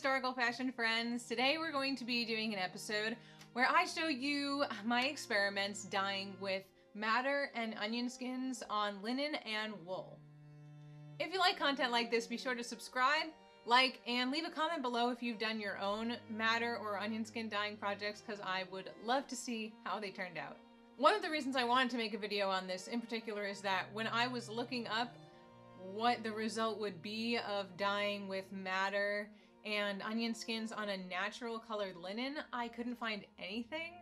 historical fashion friends. Today we're going to be doing an episode where I show you my experiments dyeing with madder and onion skins on linen and wool. If you like content like this, be sure to subscribe, like, and leave a comment below if you've done your own madder or onion skin dyeing projects, because I would love to see how they turned out. One of the reasons I wanted to make a video on this in particular is that when I was looking up what the result would be of dyeing with madder and onion skins on a natural colored linen, I couldn't find anything.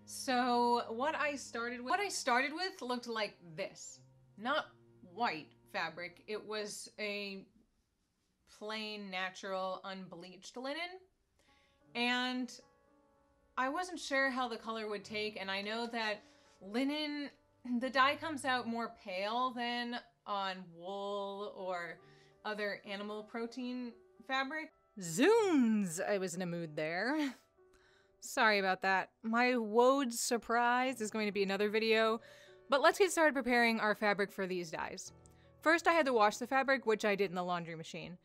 So what I started with looked like this. Not white fabric, it was a plain, natural, unbleached linen. And I wasn't sure how the color would take, and I know that linen, the dye comes out more pale than on wool or other animal protein fabric. Zoons! I was in a mood there. Sorry about that. My woad surprise is going to be another video, but let's get started preparing our fabric for these dyes. First, I had to wash the fabric, which I did in the laundry machine.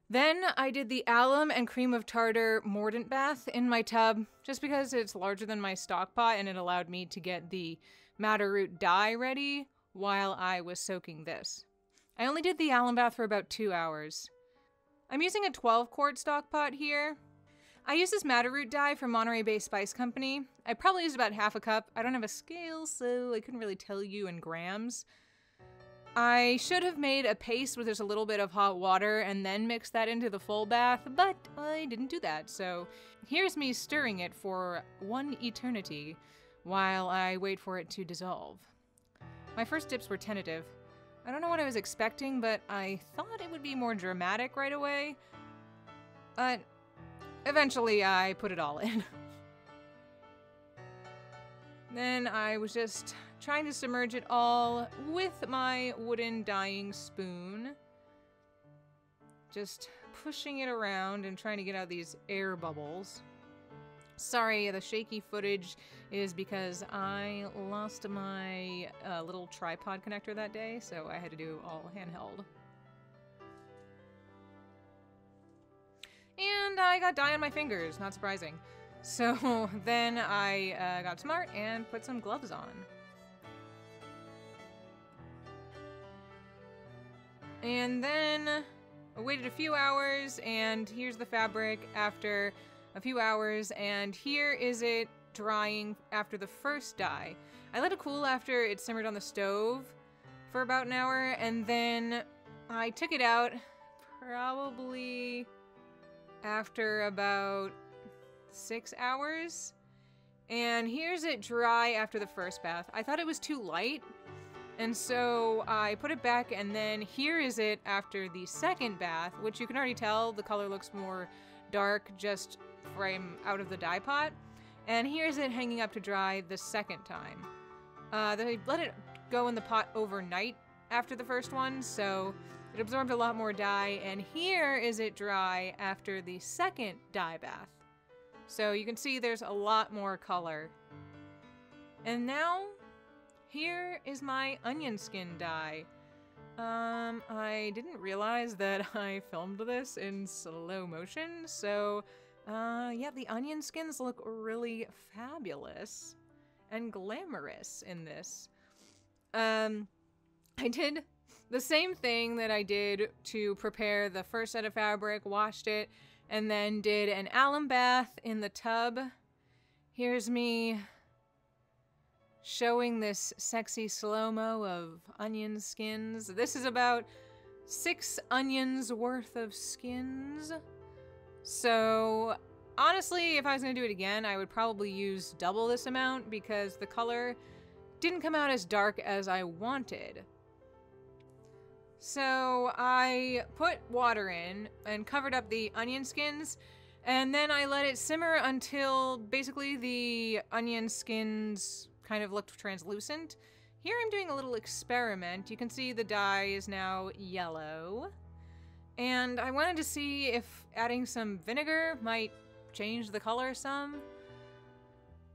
Then I did the alum and cream of tartar mordant bath in my tub, just because it's larger than my stock pot and it allowed me to get the madder root dye ready while I was soaking this. I only did the alum bath for about 2 hours. I'm using a 12-quart stock pot here. I use this madder root dye from Monterey-based spice company. I probably used about half a cup. I don't have a scale, so I couldn't really tell you in grams. I should have made a paste with just a little bit of hot water and then mixed that into the full bath, but I didn't do that, so here's me stirring it for one eternity while I wait for it to dissolve. My first dips were tentative. I don't know what I was expecting, but I thought it would be more dramatic right away. But eventually I put it all in. Then I was just trying to submerge it all with my wooden dyeing spoon. Just pushing it around and trying to get out these air bubbles. Sorry, the shaky footage is because I lost my little tripod connector that day, so I had to do all handheld. And I got dye on my fingers, not surprising. So then I got smart and put some gloves on. And then I waited a few hours, and here's the fabric after a few hours, and here is it drying after the first dye. I let it cool after it simmered on the stove for about an hour, and then I took it out probably after about 6 hours. And here's it dry after the first bath. I thought it was too light, and so I put it back, and then here is it after the second bath, which you can already tell the color looks more dark just from out of the dye pot. And here's it hanging up to dry the second time. They let it go in the pot overnight after the first one, so it absorbed a lot more dye, and here is it dry after the second dye bath. So you can see there's a lot more color. And now, here is my onion skin dye. I didn't realize that I filmed this in slow motion, so yeah, the onion skins look really fabulous and glamorous in this. I did the same thing that I did to prepare the first set of fabric, washed it, and then did an alum bath in the tub. Here's me showing this sexy slow-mo of onion skins. This is about 6 onions worth of skins. So honestly, if I was gonna do it again, I would probably use double this amount because the color didn't come out as dark as I wanted. So I put water in and covered up the onion skins, and then I let it simmer until basically the onion skins kind of looked translucent. Here I'm doing a little experiment. You can see the dye is now yellow. And I wanted to see if adding some vinegar might change the color some.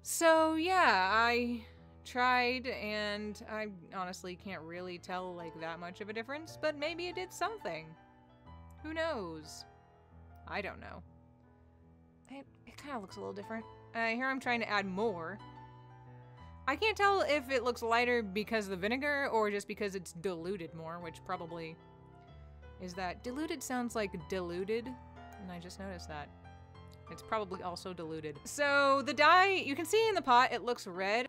So yeah, I tried, and I honestly can't really tell like that much of a difference, but maybe it did something. Who knows? I don't know. it kind of looks a little different. Here I'm trying to add more. I can't tell if it looks lighter because of the vinegar or just because it's diluted more, which probably is that. Diluted sounds like diluted, and I just noticed that. It's probably also diluted. So the dye, you can see in the pot, it looks red.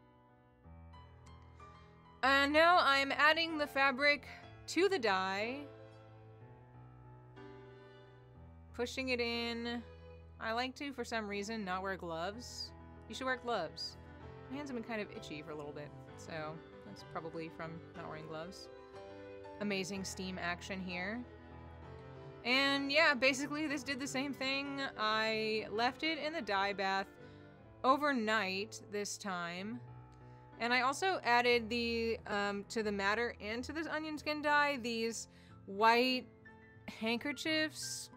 And now I'm adding the fabric to the dye. Pushing it in. I like to, for some reason, not wear gloves. You should wear gloves. My hands have been kind of itchy for a little bit, so that's probably from not wearing gloves. Amazing steam action here. And yeah, basically this did the same thing. I left it in the dye bath overnight this time. And I also added the, to the madder and to this onion skin dye, these white handkerchiefs,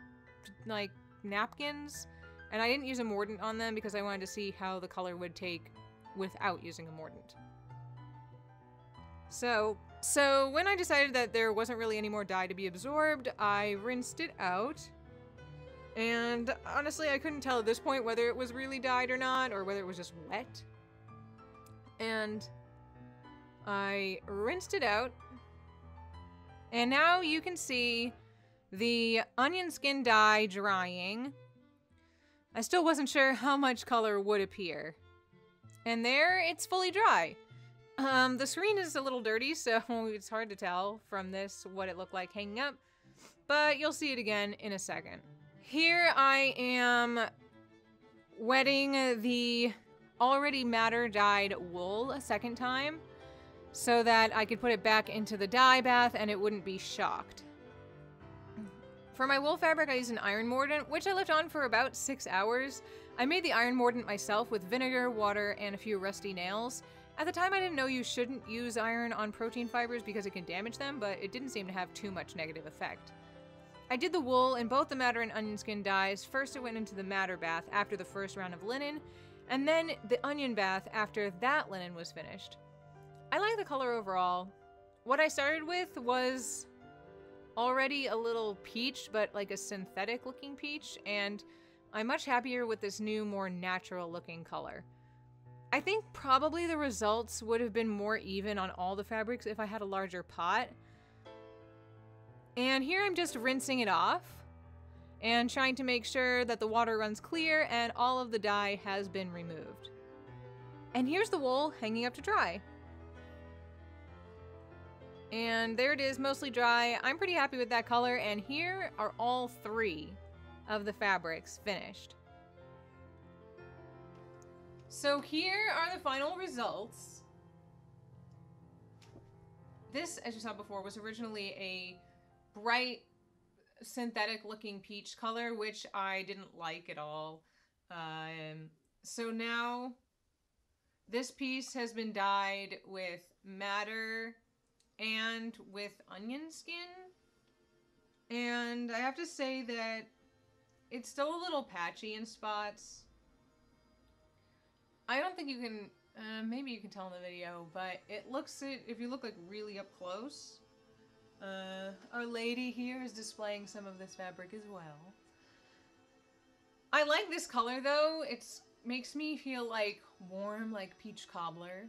like napkins. And I didn't use a mordant on them because I wanted to see how the color would take without using a mordant. So when I decided that there wasn't really any more dye to be absorbed, I rinsed it out. And honestly, I couldn't tell at this point whether it was really dyed or not, or whether it was just wet. And I rinsed it out. And now you can see the onion skin dye drying. I still wasn't sure how much color would appear. And there, it's fully dry. The screen is a little dirty, so it's hard to tell from this what it looked like hanging up, but you'll see it again in a second. Here I am wetting the already madder dyed wool a second time so that I could put it back into the dye bath and it wouldn't be shocked. For my wool fabric, I used an iron mordant, which I left on for about 6 hours. I made the iron mordant myself with vinegar, water, and a few rusty nails. At the time, I didn't know you shouldn't use iron on protein fibers because it can damage them, but it didn't seem to have too much negative effect. I did the wool in both the madder and onion skin dyes. First, it went into the madder bath after the first round of linen, and then the onion bath after that linen was finished. I like the color overall. What I started with was already a little peach, but like a synthetic looking peach, and I'm much happier with this new, more natural looking color. I think probably the results would have been more even on all the fabrics if I had a larger pot. And here I'm just rinsing it off and trying to make sure that the water runs clear and all of the dye has been removed. And here's the wool hanging up to dry. And there it is, mostly dry. I'm pretty happy with that color, and here are all 3 of the fabrics finished. So here are the final results. This, as you saw before, was originally a bright synthetic looking peach color, which I didn't like at all. So now this piece has been dyed with madder and with onion skin. And I have to say that it's still a little patchy in spots. I don't think you can, maybe you can tell in the video, but it looks, if you look like really up close, our lady here is displaying some of this fabric as well. I like this color though. It makes me feel like warm, like peach cobbler.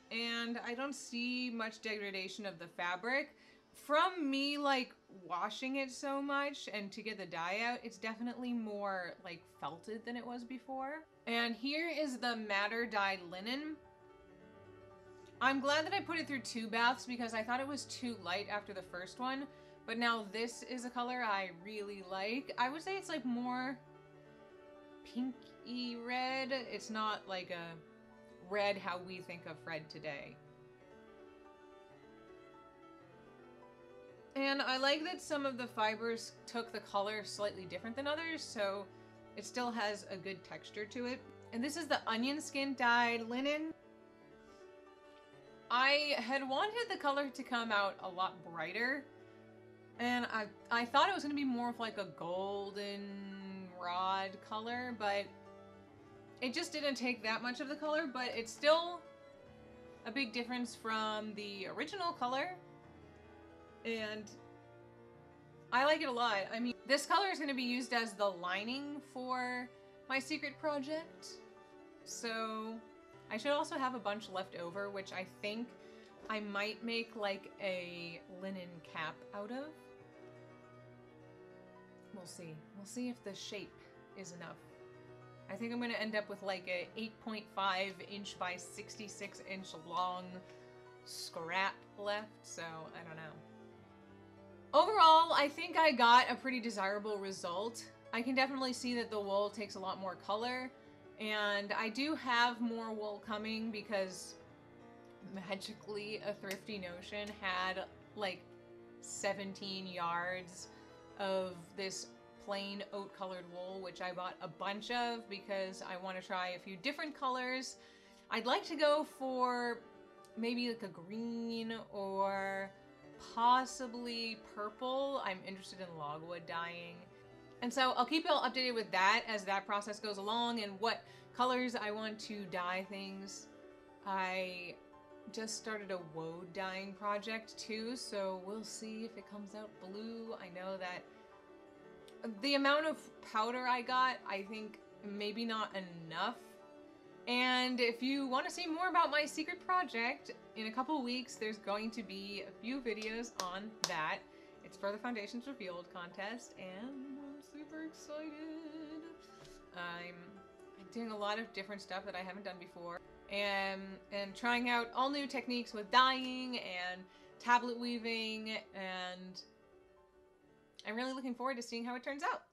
And I don't see much degradation of the fabric. From me like washing it so much and to get the dye out, it's definitely more like felted than it was before. And here is the madder dyed linen. I'm glad that I put it through 2 baths because I thought it was too light after the first one, but now this is a color I really like. I would say it's like more pinky red. It's not like a red how we think of red today. And I like that some of the fibers took the color slightly different than others, so it still has a good texture to it. And this is the onion skin dyed linen. I had wanted the color to come out a lot brighter, and I thought it was going to be more of like a golden rod color, but it just didn't take that much of the color, but it's still a big difference from the original color, and I like it a lot. I mean, this color is going to be used as the lining for my secret project. So I should also have a bunch left over, which I think I might make like a linen cap out of. We'll see. We'll see if the shape is enough. I think I'm going to end up with like a 8.5 inch by 66 inch long scrap left, so I don't know. Overall, I think I got a pretty desirable result. I can definitely see that the wool takes a lot more color, and I do have more wool coming because magically a Thrifty Notion had like 17 yards of this plain oat colored wool, which I bought a bunch of because I want to try a few different colors. I'd like to go for maybe like a green or possibly purple. I'm interested in logwood dyeing. And so I'll keep you all updated with that as that process goes along and what colors I want to dye things. I just started a woad dyeing project too, so we'll see if it comes out blue. I know that the amount of powder I got, I think maybe not enough. And if you want to see more about my secret project, in a couple weeks there's going to be a few videos on that. It's for the Foundations Revealed contest, and I'm super excited. I'm doing a lot of different stuff that I haven't done before, and trying out all new techniques with dyeing and tablet weaving, and I'm really looking forward to seeing how it turns out.